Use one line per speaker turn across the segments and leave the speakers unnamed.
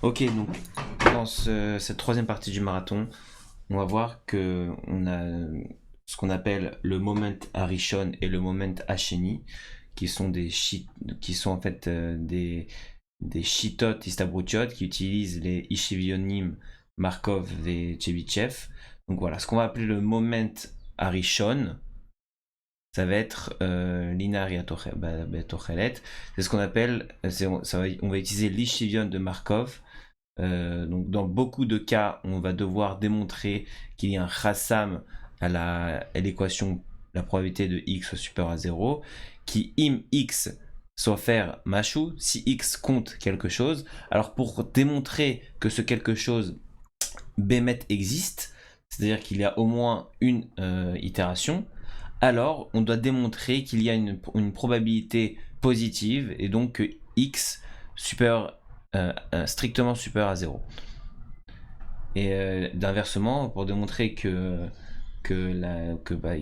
Ok, donc dans cette troisième partie du marathon, on va voir que on a ce qu'on appelle le moment Harishon et le moment Hasheni, qui sont qui sont en fait des shitot istabroutiot qui utilisent les ishivionim Markov et Chebyshev. Donc voilà, ce qu'on va appeler le moment Harishon, ça va être l'Inari Tochelet. C'est ce qu'on appelle, on va utiliser l'ishivion de Markov. Donc dans beaucoup de cas, on va devoir démontrer qu'il y a un chassam à l'équation, la probabilité de x soit supérieure à 0, qui im x soit faire machou, si x compte quelque chose. Alors pour démontrer que ce quelque chose bémet existe, c'est-à-dire qu'il y a au moins une itération, alors on doit démontrer qu'il y a une probabilité positive et donc que x supérieur, strictement supérieur à 0. Et d'inversement, pour démontrer que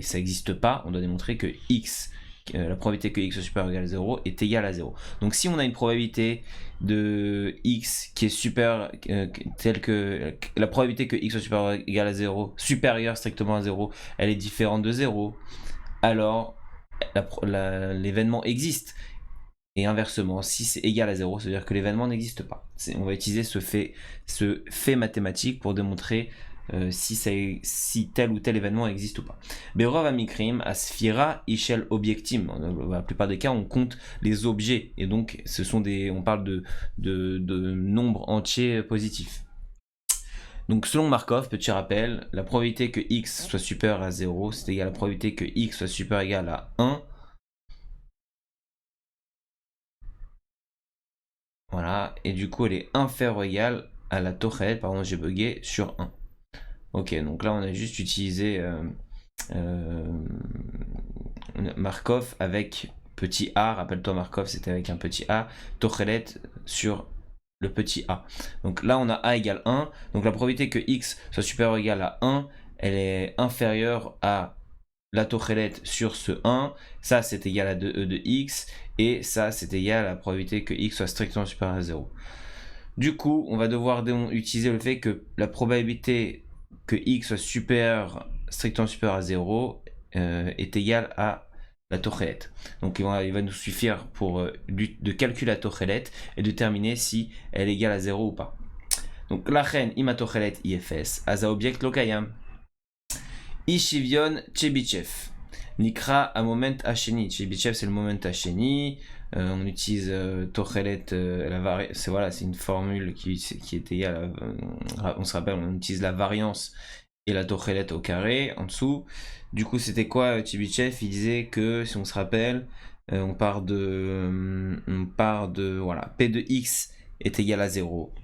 ça n'existe pas, on doit démontrer que x, la probabilité que x soit supérieur ou égal à 0 est égale à 0. Donc si on a une probabilité de x qui est supérieure, telle que la probabilité que x soit supérieur ou égal à 0, supérieure strictement à 0, elle est différente de 0, alors l'événement existe. Et inversement, si c'est égal à 0, ça veut dire que l'événement n'existe pas. On va utiliser ce fait mathématique pour démontrer si tel ou tel événement existe ou pas. Berov amikrim, asphira, ishel objectim. Dans la plupart des cas, on compte les objets. Et donc, on parle de nombres entiers positifs. Donc selon Markov, petit rappel, la probabilité que x soit supérieur à 0, c'est égal à la probabilité que x soit supérieur ou égal à 1. Voilà, et du coup elle est inférieure ou égale à la Tochelet, pardon j'ai bugué, sur 1. Ok, donc là on a juste utilisé euh, Markov avec petit a, rappelle-toi Markov c'était avec un petit a, Tochelet sur le petit a. Donc là on a a égale 1, donc la probabilité que x soit supérieur ou égal à 1, elle est inférieure à la Tochelet sur ce 1, ça c'est égal à 2e de x, et ça c'est égal à la probabilité que x soit strictement supérieur à 0. Du coup, on va devoir utiliser le fait que la probabilité que x soit strictement supérieur à 0 est égale à la Tochelet. Donc il va nous suffire pour de calculer la Tochelet et déterminer si elle est égale à 0 ou pas. Donc la reine ima Tochelet ifs, aza object lokayam. Ishivion Chebyshev. Nikra a moment Hasheni. Chebyshev c'est le moment Hasheni. On utilise Tochelet, c'est une formule qui est égale on se rappelle, on utilise la variance et la Tochelet au carré en dessous. Du coup, c'était quoi Chebyshev? Il disait que, si on se rappelle, on part de voilà, P de x est égal à 0.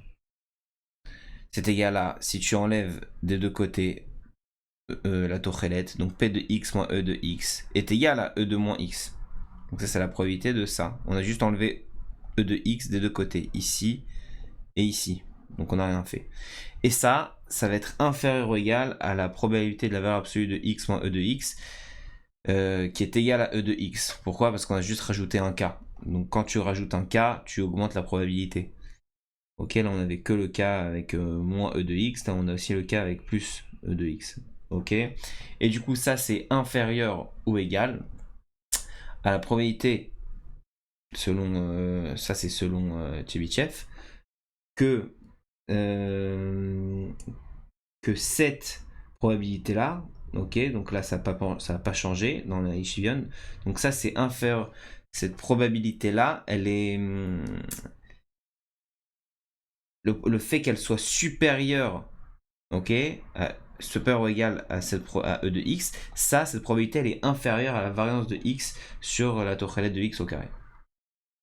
C'est égal à, si tu enlèves des deux côtés la Tochelet, donc P de x moins E de x est égal à E de moins x. Donc ça c'est la probabilité de ça. On a juste enlevé E de x des deux côtés, ici et ici. Donc on n'a rien fait. Et ça va être inférieur ou égal à la probabilité de la valeur absolue de x moins E de x, qui est égale à E de x. Pourquoi? Parce qu'on a juste rajouté un k. Donc quand tu rajoutes un k, tu augmentes la probabilité. Ok, là on avait que le cas avec moins E de x, là on a aussi le cas avec plus E de x. Ok, et du coup ça c'est inférieur ou égal à la probabilité, selon ça c'est selon Chebyshev, que que cette probabilité là, ok, donc là ça n'a pas changé dans la Ishivion, donc ça c'est inférieur, cette probabilité là elle est le fait qu'elle soit supérieure, ok, supérieur ou égal à E de x, ça, cette probabilité, elle est inférieure à la variance de x sur la Tochelet de x au carré.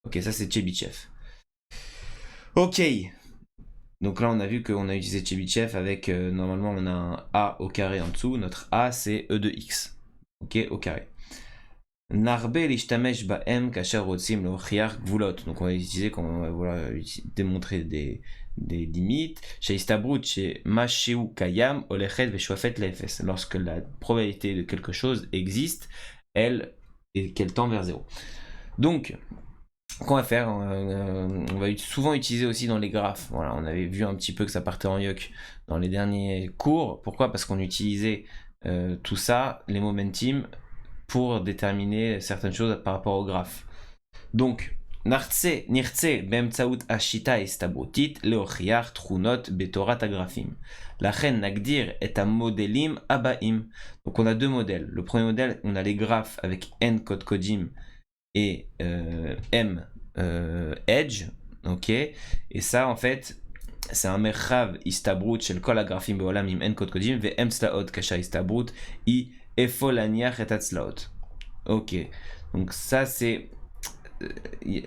Ok, ça c'est Chebyshev. Ok, donc là on a vu qu'on a utilisé Chebyshev avec, normalement on a un a au carré en dessous, notre a c'est E de x, ok, au carré. Narbe l'ishtamesh ba'em kasher rotzim l'ochiach gvulot. Donc on va utiliser quand on va vouloir démontrer des limites. Chez Istabrut, chez Mashéou Kayam, Olechet Veshwafet Lefes. Lorsque la probabilité de quelque chose existe, elle, et qu'elle tend vers 0. Donc, qu'on va faire, on va souvent utiliser aussi dans les graphes. Voilà, on avait vu un petit peu que ça partait en yoke dans les derniers cours. Pourquoi? Parce qu'on utilisait tout ça, les momentum, pour déterminer certaines choses par rapport au graphe. Donc, nirtse באמצעות השיטה ההסתברותית להוכיח תכונות בתורת הגרפים. לכן נגדיר את המודלים הבאים. Donc on a deux modèles. Le premier modèle, on a les graphes avec n code codim et m edge, ok. Et ça en fait c'est un מרחב הסתברות של כל הגרפים בעולם עם n קוד קודים ו-m צלעות כשההסתברות היא איפה להניח את הצלעות. Ok, donc ça c'est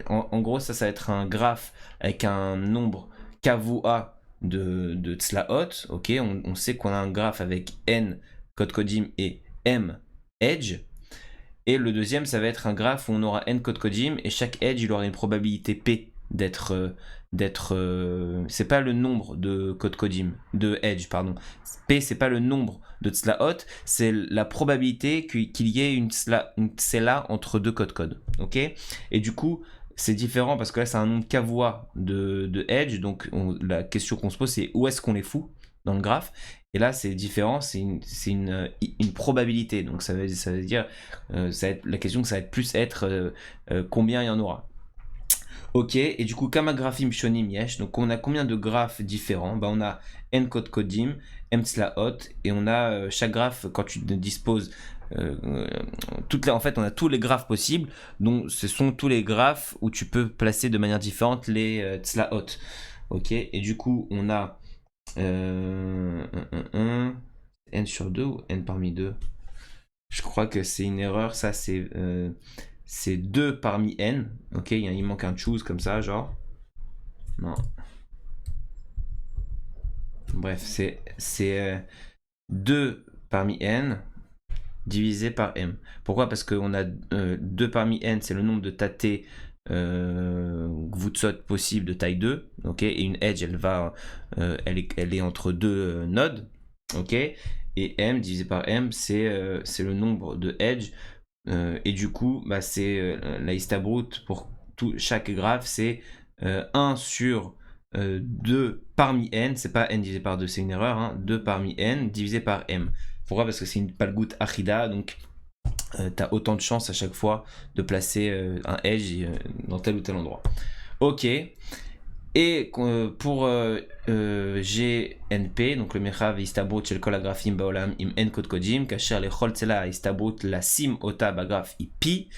en gros ça va être un graphe avec un nombre kavua de tzlaot, ok. On sait qu'on a un graphe avec n code codim et m edge. Et le deuxième, ça va être un graphe où on aura n code codim et chaque edge, il aura une probabilité p d'être c'est pas le nombre de code codim, de edge, pardon. P, c'est pas le nombre de tzlaot, c'est la probabilité qu'il y ait une tsela entre deux codes, ok. Et du coup, c'est différent parce que là, c'est un nombre kavua de edge, donc la question qu'on se pose, c'est où est-ce qu'on les fout dans le graphe. Et là, c'est différent, c'est une probabilité. Donc, ça veut dire, la question, ça va être plus être combien il y en aura. Ok, et du coup, kama graphim shonim yesh. Donc, on a combien de graphes différents? On a n code codim, m tzlaot, et on a chaque graphe, quand tu disposes, en fait, on a tous les graphes possibles. Donc, ce sont tous les graphes où tu peux placer de manière différente les tzlaot. Ok, et du coup, on a n sur 2 ou n parmi 2? Je crois que c'est une erreur, ça c'est 2 parmi n, ok. Il manque un choose comme ça, genre non, bref, c'est 2 parmi n divisé par m. Pourquoi? Parce qu'on a 2 parmi n, c'est le nombre de tâtés Gvutsot possible de taille 2, ok. Et une edge, elle est entre deux nodes, ok. Et m divisé par m, c'est le nombre de edge. Et du coup, c'est la histabrut pour chaque graphe, c'est 1 sur 2 parmi n, c'est pas n divisé par 2, c'est une erreur, hein, 2 parmi n divisé par m. Pourquoi? Parce que c'est une palgout achida, donc tu as autant de chances à chaque fois de placer un edge dans tel ou tel endroit. Ok. Et pour GNP, donc le mechav istabut shel kol agrafim baolam im n kod kodim, kasher lechol tzela istabut lasim ota bagraph pi,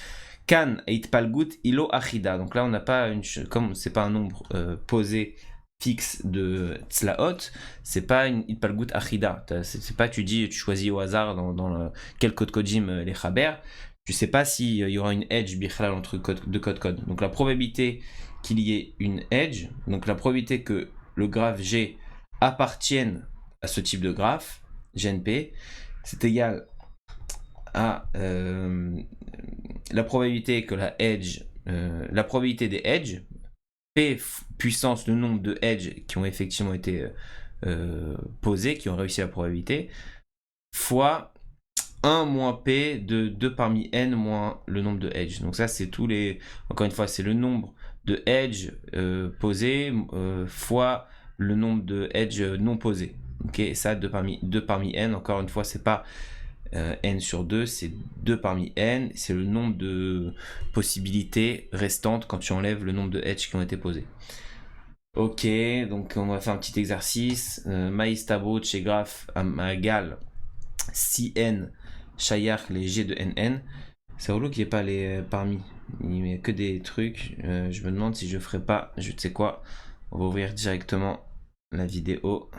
kan itpalgut ilo achida. Donc là on n'a pas comme c'est pas un nombre posé fixe de tzlaot, c'est pas une itpalgut achida. C'est pas tu choisis au hasard dans quel code kodim les chaber. Tu sais pas s'il y aura une edge bichlal entre deux code. Donc la probabilité qu'il y ait une edge, donc la probabilité que le graphe G appartienne à ce type de graphe, GNP, c'est égal à la probabilité que la probabilité des edges, P puissance le nombre de edges qui ont effectivement été posés, qui ont réussi la probabilité, fois 1 moins P de 2 parmi N moins le nombre de edge. Donc ça, c'est encore une fois, c'est le nombre de edge posés fois le nombre de edge non posés. Ok, et ça, 2 parmi N, encore une fois, c'est pas N sur 2, c'est 2 parmi N, c'est le nombre de possibilités restantes quand tu enlèves le nombre de edge qui ont été posés. Ok, donc on va faire un petit exercice. Maïstabot chez graphe égale si N Shayach les G de NN. C'est relou qu'il n'y ait pas les parmi. Il n'y a que des trucs. Je me demande si je ferai pas. Je sais quoi. On va ouvrir directement la vidéo.